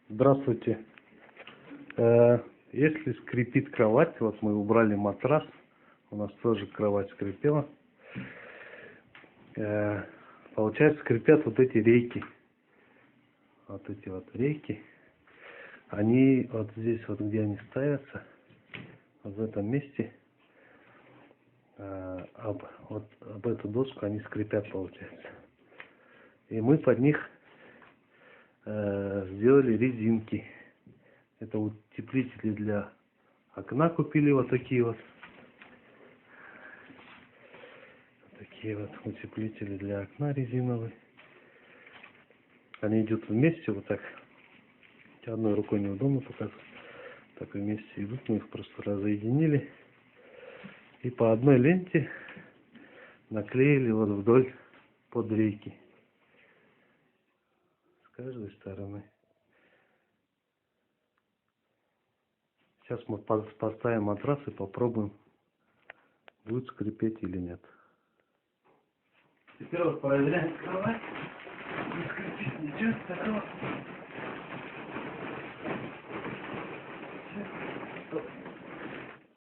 Здравствуйте. Если скрипит кровать, вот мы убрали матрас, у нас тоже кровать скрипела. Получается, скрипят вот эти рейки. Вот эти вот рейки. Они вот здесь, вот где они ставятся, вот в этом месте, об эту доску они скрипят, получается. И мы под них сделали резинки. Это утеплители для окна купили, вот такие вот. Такие вот утеплители для окна резиновые. Они идут вместе вот так. Одной рукой неудобно показывать. Так вместе идут, мы их просто разъединили. И по одной ленте наклеили вот вдоль под рейки. С каждой стороны. Сейчас мы поставим матрас и попробуем, будет скрипеть или нет. Теперь вот проверяем кровать. Не скрипит ничего такого.